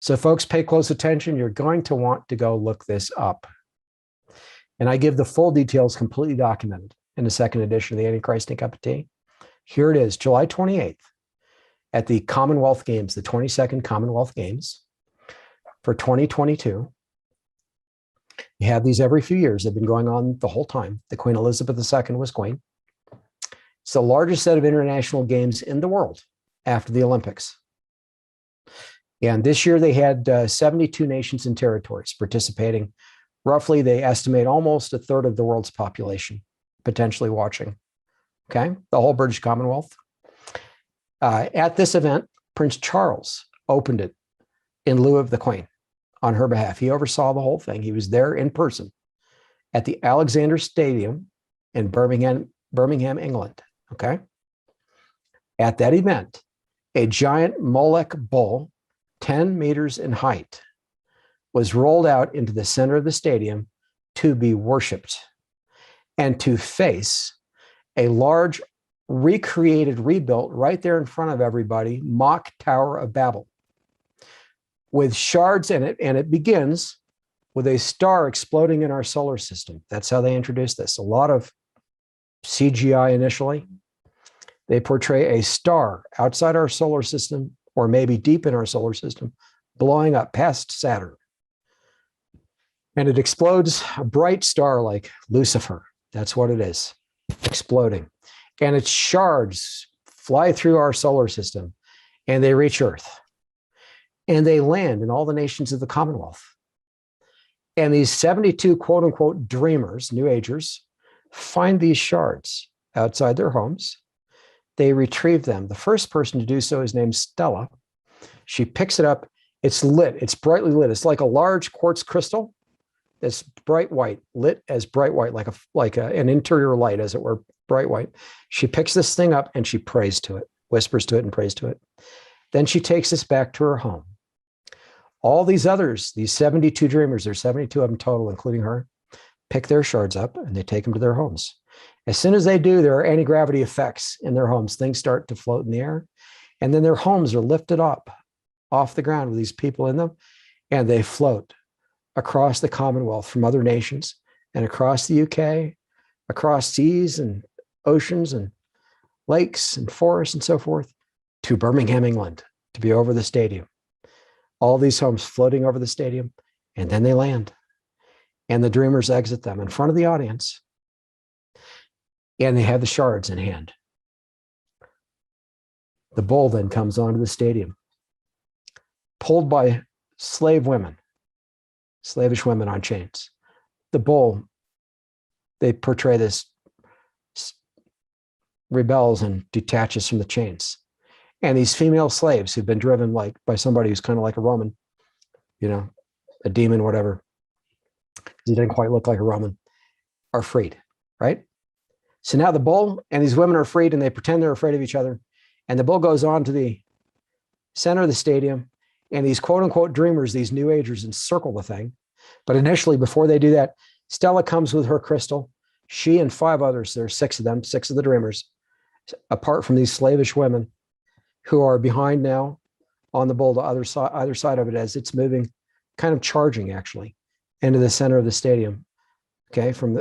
So folks, pay close attention. You're going to want to go look this up. And I give the full details completely documented in the second edition of the Antichrist and Cup of Tea. Here it is, July 28th at the Commonwealth Games, the 22nd Commonwealth Games for 2022. You have these every few years. They've been going on the whole time. The Queen Elizabeth II was queen. It's the largest set of international games in the world after the Olympics. And this year they had 72 nations and territories participating. Roughly, they estimate almost a third of the world's population potentially watching. Okay, the whole British Commonwealth. At this event, Prince Charles opened it in lieu of the Queen on her behalf. He oversaw the whole thing. He was there in person at the Alexander Stadium in Birmingham, England. Okay. At that event, a giant Molech bull, 10 meters in height, was rolled out into the center of the stadium to be worshiped and to face a large recreated, rebuilt right there in front of everybody, mock Tower of Babel with shards in it. And it begins with a star exploding in our solar system. That's how they introduced this. A lot of CGI initially. They portray a star outside our solar system, or maybe deep in our solar system, blowing up past Saturn. And it explodes, a bright star like Lucifer. That's what it is, exploding. And its shards fly through our solar system and they reach Earth. And they land in all the nations of the Commonwealth. And these 72 quote unquote dreamers, New Agers, find these shards outside their homes. They retrieve them. The first person to do so is named Stella. She picks it up. It's lit. It's brightly lit. It's like a large quartz crystal that's bright white, lit as bright white, like an interior light, as it were, bright white. She picks this thing up and she prays to it, whispers to it and prays to it. Then she takes this back to her home. All these others, these 72 dreamers, there's 72 of them total, including her, pick their shards up and they take them to their homes. As soon as they do, there are anti-gravity effects in their homes. Things start to float in the air. And then their homes are lifted up off the ground with these people in them, and they float across the Commonwealth from other nations and across the UK, across seas and oceans and lakes and forests and so forth to Birmingham, England, to be over the stadium. All these homes floating over the stadium, and then they land. And the dreamers exit them in front of the audience, and they have the shards in hand. The bull then comes onto the stadium, pulled by slave women, slavish women on chains. The bull, they portray this, rebels and detaches from the chains. And these female slaves who've been driven by somebody who's kind of like a Roman, a demon, whatever, because he didn't quite look like a Roman, are freed, right? So now the bull and these women are freed, and they pretend they're afraid of each other. And the bull goes on to the center of the stadium, and these quote unquote dreamers, these New Agers, encircle the thing. But initially, before they do that, Stella comes with her crystal. She and 5 others, there are 6 of them, 6 of the dreamers, apart from these slavish women who are behind now on the bull to either side of it as it's moving, kind of charging actually into the center of the stadium. Okay, from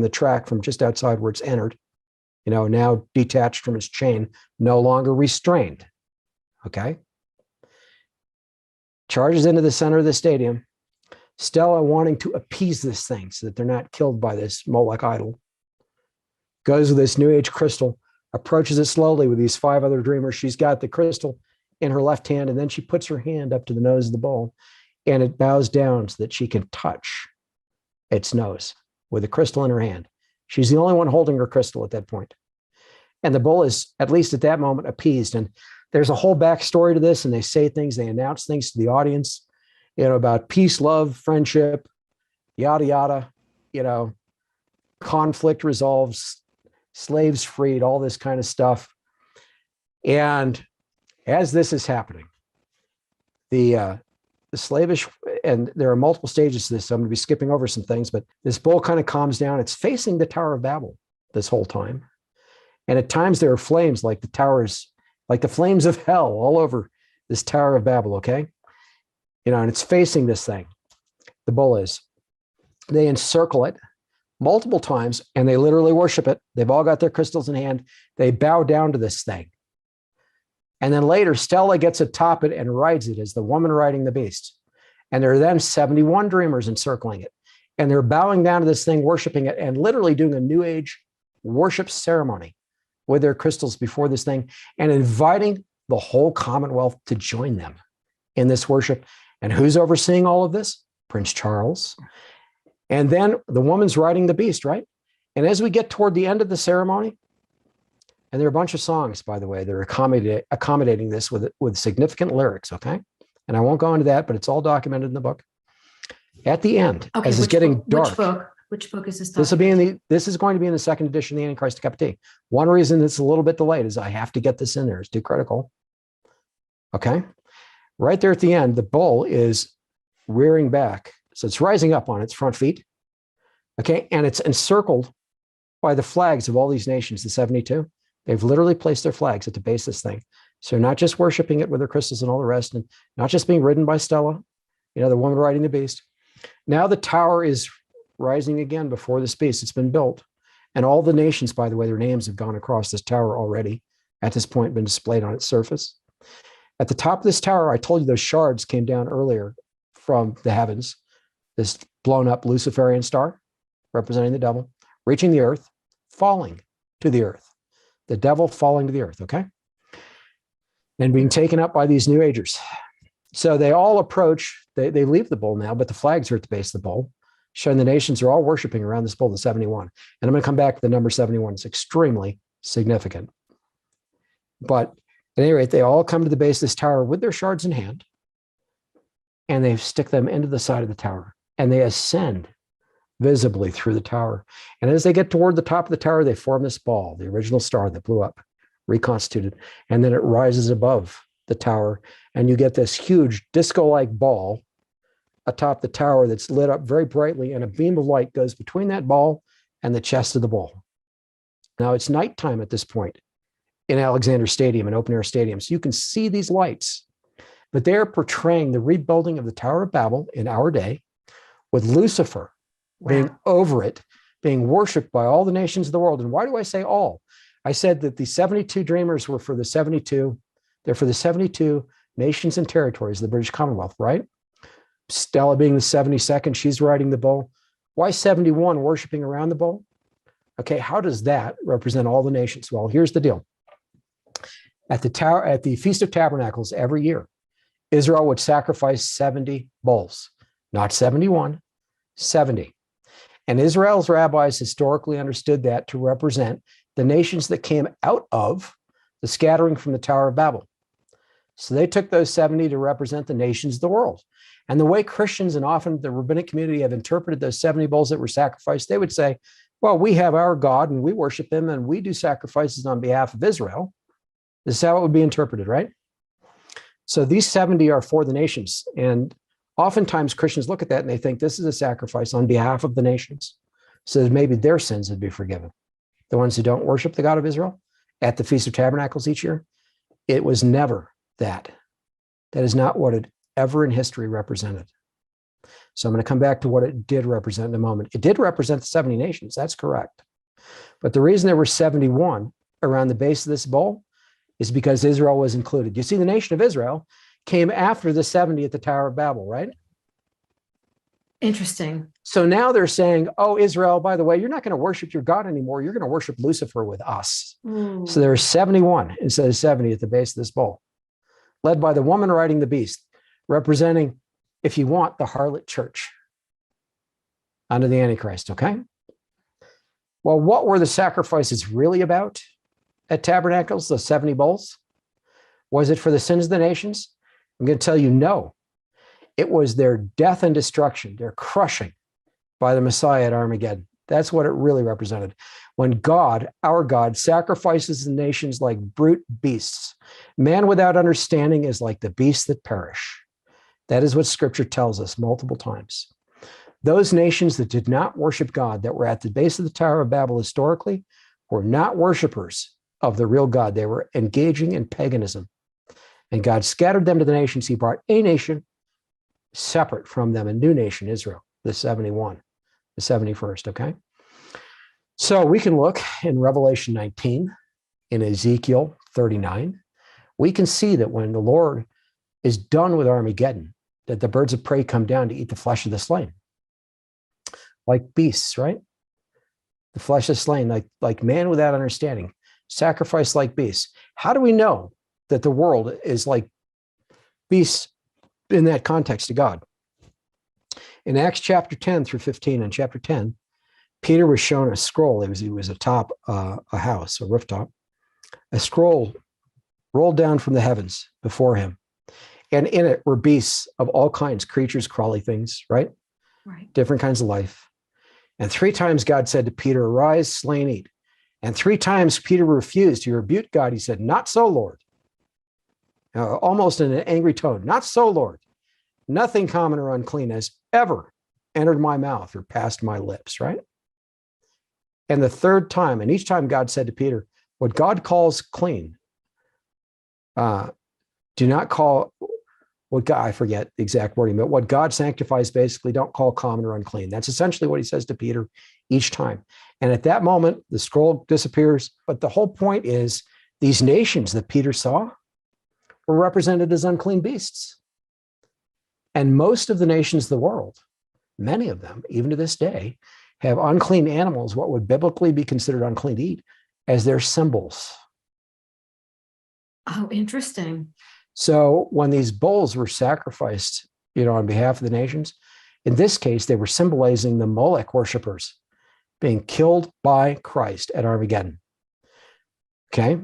the track from just outside where it's entered, now detached from its chain, no longer restrained. Okay, charges into the center of the stadium. Stella, wanting to appease this thing so that they're not killed by this Molech idol, goes with this New Age crystal, approaches it slowly with these 5 other dreamers. She's got the crystal in her left hand, and then she puts her hand up to the nose of the bull, and it bows down so that she can touch its nose with the crystal in her hand. She's the only one holding her crystal at that point. And the bull is, at least at that moment, appeased. And there's a whole backstory to this, and they say things, they announce things to the audience, about peace, love, friendship, yada, yada, conflict resolves, slaves freed, all this kind of stuff. And as this is happening, the slavish, and there are multiple stages to this, so I'm going to be skipping over some things, but this bull kind of calms down. It's facing the Tower of Babel this whole time. And at times there are flames like the towers, like the flames of hell all over this Tower of Babel, okay? And it's facing this thing. The bull is. They encircle it multiple times, and they literally worship it. They've all got their crystals in hand. They bow down to this thing. And then later, Stella gets atop it and rides it as the woman riding the beast. And there are then 71 dreamers encircling it. And they're bowing down to this thing, worshiping it, and literally doing a New Age worship ceremony with their crystals before this thing, and inviting the whole Commonwealth to join them in this worship. And who's overseeing all of this? Prince Charles. And then the woman's riding the beast, right? And as we get toward the end of the ceremony, and there are a bunch of songs, by the way, that are accommodating this with significant lyrics, okay? And I won't go into that, but it's all documented in the book. At the end, okay, as it's getting dark. Which book is this? This is going to be in the second edition of the Antichrist Cup of Tea. One reason it's a little bit delayed is I have to get this in there. It's too critical. Okay. Right there at the end, the bull is rearing back. So it's rising up on its front feet. Okay. And it's encircled by the flags of all these nations, the 72. They've literally placed their flags at the base of this thing. So not just worshiping it with their crystals and all the rest, and not just being ridden by Stella, the woman riding the beast. Now the tower is rising again before this beast. It's been built. And all the nations, by the way, their names have gone across this tower already, at this point been displayed on its surface. At the top of this tower, I told you those shards came down earlier from the heavens, this blown up Luciferian star, representing the devil, reaching the earth, falling to the earth. The devil falling to the earth, okay? And being taken up by these New Agers. So they all approach, they leave the bull now, but the flags are at the base of the bull, showing the nations are all worshiping around this bull, the 71. And I'm going to come back to the number 71. It's extremely significant. But at any rate, they all come to the base of this tower with their shards in hand, and they stick them into the side of the tower, and they ascend visibly through the tower. And as they get toward the top of the tower, they form this ball, the original star that blew up, reconstituted, and then it rises above the tower, and you get this huge disco-like ball atop the tower that's lit up very brightly, and a beam of light goes between that ball and the chest of the bull. Now it's nighttime at this point in Alexander Stadium, an open-air stadium, so you can see these lights, but they're portraying the rebuilding of the Tower of Babel in our day, with Lucifer being over it, being worshipped by all the nations of the world. And why do I say all? I said that the 72 dreamers were for the 72. They're for the 72 nations and territories of the British Commonwealth, right? Stella being the 72nd, she's riding the bull. Why 71 worshiping around the bull? Okay, how does that represent all the nations? Well, here's the deal. At the Feast of Tabernacles every year, Israel would sacrifice 70 bulls, not 71, 70. And Israel's rabbis historically understood that to represent the nations that came out of the scattering from the Tower of Babel. So they took those 70 to represent the nations of the world. And the way Christians and often the rabbinic community have interpreted those 70 bulls that were sacrificed, they would say, well, we have our God and we worship him and we do sacrifices on behalf of Israel. This is how it would be interpreted, right? So these 70 are for the nations. And oftentimes Christians look at that and they think this is a sacrifice on behalf of the nations, so that maybe their sins would be forgiven. The ones who don't worship the God of Israel at the Feast of Tabernacles each year, it was never that. That is not what it ever in history represented. So I'm going to come back to what it did represent in a moment. It did represent the 70 nations. That's correct. But the reason there were 71 around the base of this bowl is because Israel was included. You see, the nation of Israel came after the 70 at the Tower of Babel, right? Interesting. So now they're saying, oh, Israel, by the way, you're not going to worship your God anymore. You're going to worship Lucifer with us. So there are 71 instead of 70 at the base of this bowl, led by the woman riding the beast, representing, if you want, the harlot church under the Antichrist, okay? Well, what were the sacrifices really about at Tabernacles, the 70 bowls? Was it for the sins of the nations? I'm going to tell you no. It was their death and destruction, their crushing by the Messiah at Armageddon. That's what it really represented. When God, our God, sacrifices the nations like brute beasts, man without understanding is like the beasts that perish. That is what Scripture tells us multiple times. Those nations that did not worship God, that were at the base of the Tower of Babel historically, were not worshipers of the real God. They were engaging in paganism. And God scattered them to the nations. He brought a nation separate from them, a new nation, Israel, the 71, the 71st, okay? So we can look in Revelation 19, in Ezekiel 39. We can see that when the Lord is done with Armageddon, that the birds of prey come down to eat the flesh of the slain. Like beasts, right? The flesh is slain, like man without understanding, sacrificed like beasts. How do we know that the world is like beasts in that context to God? In Acts chapter 10 through 15, in chapter 10, Peter was shown a scroll. He was atop a house, a rooftop. A scroll rolled down from the heavens before him. And in it were beasts of all kinds, creatures, crawly things, right? Right. Different kinds of life. And 3 times God said to Peter, arise, slay and eat. And 3 times Peter refused. He rebuked God. He said, not so, Lord. Almost in an angry tone, not so, Lord. Nothing common or unclean has ever entered my mouth or passed my lips, right? And the 3rd time, and each time God said to Peter, what God calls clean, do not call what God, I forget the exact wording, but what God sanctifies, basically don't call common or unclean. That's essentially what he says to Peter each time. And at that moment, the scroll disappears. But the whole point is these nations that Peter saw were represented as unclean beasts. And most of the nations of the world, many of them, even to this day, have unclean animals, what would biblically be considered unclean to eat, as their symbols. Oh, interesting. So when these bulls were sacrificed, on behalf of the nations, in this case, they were symbolizing the Molech worshipers being killed by Christ at Armageddon. Okay?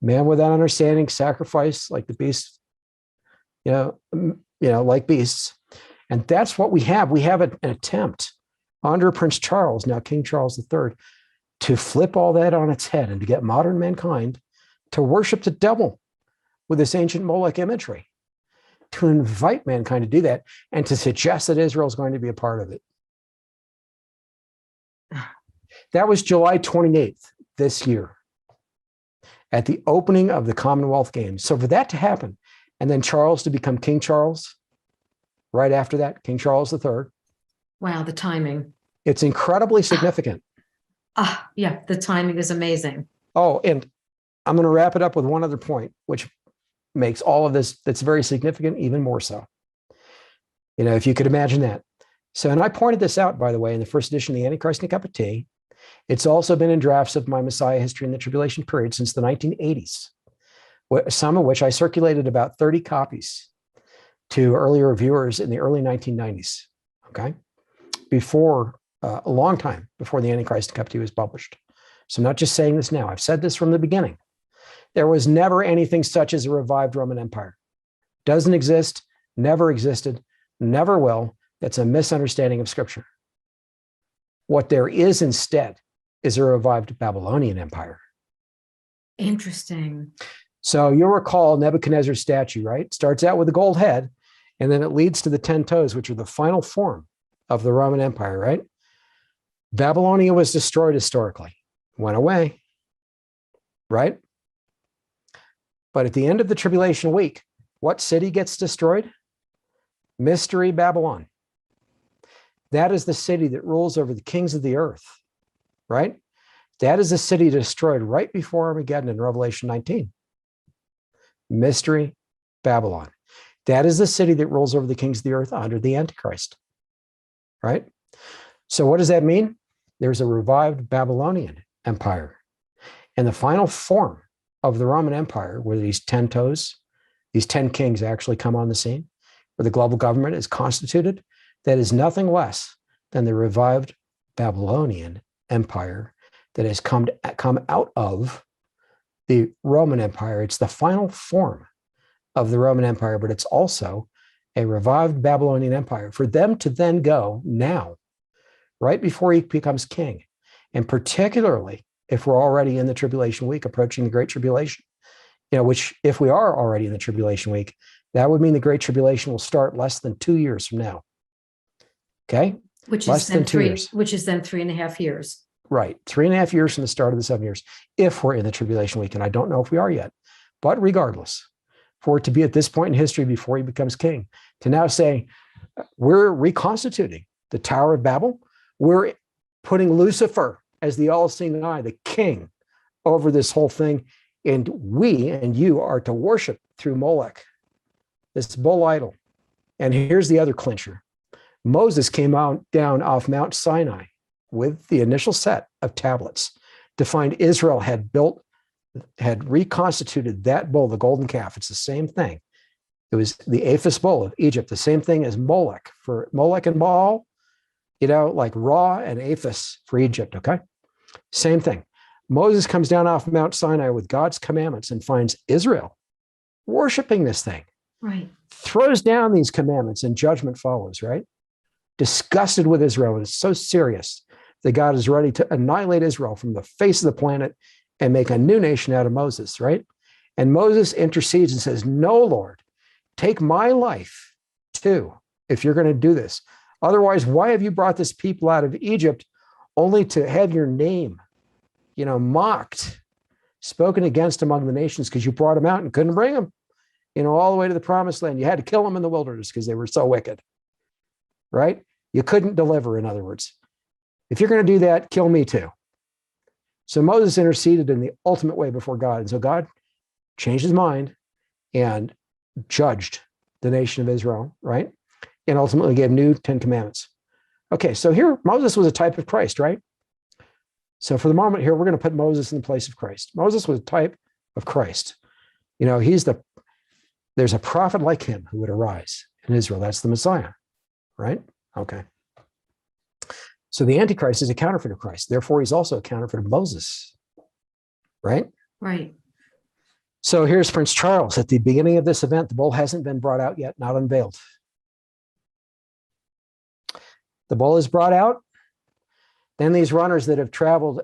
Man without understanding, sacrifice like the beasts, like beasts. And that's what we have. We have an attempt under Prince Charles, now King Charles III, to flip all that on its head and to get modern mankind to worship the devil with this ancient Molech imagery, to invite mankind to do that and to suggest that Israel is going to be a part of it. That was July 28th this year at the opening of the Commonwealth Games. So for that to happen, and then Charles to become King Charles, right after that, King Charles III. Wow, the timing. It's incredibly significant. Yeah, the timing is amazing. Oh, and I'm going to wrap it up with one other point, which makes all of this that's very significant even more so. If you could imagine that. So, and I pointed this out, by the way, in the first edition of the Antichrist and a Cup of Tea. It's also been in drafts of my Messiah History in the Tribulation Period since the 1980s, some of which I circulated about 30 copies to earlier reviewers in the early 1990s, okay? Before, a long time before the Antichrist and Cup of Tea was published. So I'm not just saying this now. I've said this from the beginning. There was never anything such as a revived Roman Empire. Doesn't exist, never existed, never will. That's a misunderstanding of Scripture. What there is instead is a revived Babylonian Empire. Interesting. So you'll recall Nebuchadnezzar's statue, right? Starts out with a gold head, and then it leads to the 10 toes, which are the final form of the Roman Empire, right? Babylonia was destroyed historically, went away, right? But at the end of the tribulation week, what city gets destroyed? Mystery Babylon. That is the city that rules over the kings of the earth, right? That is the city destroyed right before Armageddon in Revelation 19. Mystery Babylon. That is the city that rules over the kings of the earth under the Antichrist, right? So what does that mean? There's a revived Babylonian Empire. And the final form of the Roman Empire, where these 10 toes, these 10 kings actually come on the scene, where the global government is constituted, that is nothing less than the revived Babylonian Empire that has come out of the Roman Empire. It's the final form of the Roman Empire, but it's also a revived Babylonian Empire. For them to then go now, right before he becomes king, and particularly if we're already in the tribulation week, approaching the Great Tribulation, which if we are already in the tribulation week, that would mean the Great Tribulation will start less than 2 years from now. Okay? Which less is than then 2 years. Which is then 3.5 years. Right. 3.5 years from the start of the 7 years, if we're in the tribulation week. And I don't know if we are yet. But regardless, for it to be at this point in history before he becomes king, to now say, we're reconstituting the Tower of Babel. We're putting Lucifer as the all-seeing eye, the king over this whole thing. And we and you are to worship through Molech, this bull idol. And here's the other clincher. Moses came down off Mount Sinai with the initial set of tablets to find Israel had reconstituted that bull, the golden calf. It's the same thing. It was the Apis bull of Egypt, the same thing as Molech for Molech and Baal, like Ra and Apis for Egypt, okay? Same thing. Moses comes down off Mount Sinai with God's commandments and finds Israel worshiping this thing. Right. Throws down these commandments and judgment follows, right? Disgusted with Israel. And it's so serious that God is ready to annihilate Israel from the face of the planet and make a new nation out of Moses, right? And Moses intercedes and says, no, Lord, take my life too, if you're going to do this. Otherwise, why have you brought this people out of Egypt only to have your name, mocked, spoken against among the nations because you brought them out and couldn't bring them, all the way to the promised land. You had to kill them in the wilderness because they were so wicked, right? You couldn't deliver, in other words. If you're going to do that, kill me too. So Moses interceded in the ultimate way before God. And so God changed his mind and judged the nation of Israel, right? And ultimately gave new 10 commandments. Okay, so here Moses was a type of Christ, right? So for the moment here, we're going to put Moses in the place of Christ. Moses was a type of Christ. There's a prophet like him who would arise in Israel. That's the Messiah, right? Okay. So the Antichrist is a counterfeit of Christ. Therefore, he's also a counterfeit of Moses, right? Right. So here's Prince Charles. At the beginning of this event, the bull hasn't been brought out yet, not unveiled. The bull is brought out. Then these runners that have traveled,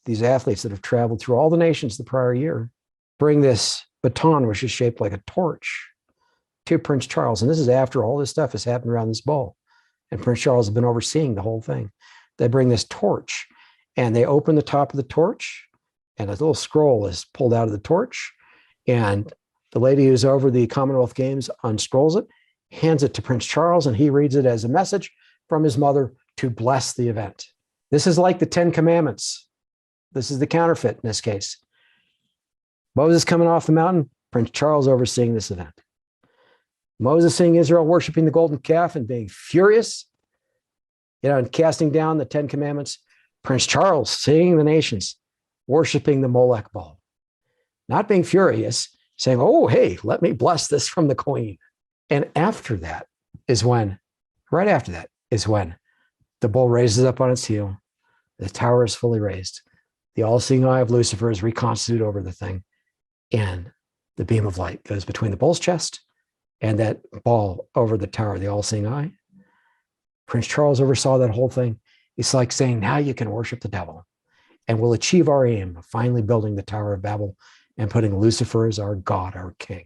these athletes that have traveled through all the nations the prior year, bring this baton, which is shaped like a torch, to Prince Charles. And this is after all this stuff has happened around this bull. And Prince Charles has been overseeing the whole thing. They bring this torch and they open the top of the torch and a little scroll is pulled out of the torch. And the lady who's over the Commonwealth Games unscrolls it, hands it to Prince Charles, and he reads it as a message from his mother to bless the event. This is like the 10 Commandments. This is the counterfeit in this case. Moses coming off the mountain, Prince Charles overseeing this event. Moses seeing Israel worshiping the golden calf and being furious, and casting down the 10 Commandments. Prince Charles seeing the nations worshiping the Molech bull. Not being furious, saying, oh, hey, let me bless this from the queen. And right after that is when the bull raises up on its heel. The tower is fully raised. The all-seeing eye of Lucifer is reconstituted over the thing. And the beam of light goes between the bull's chest and that ball over the tower, the all-seeing eye. Prince Charles oversaw that whole thing. It's like saying, now you can worship the devil. And we'll achieve our aim of finally building the Tower of Babel and putting Lucifer as our God, our king.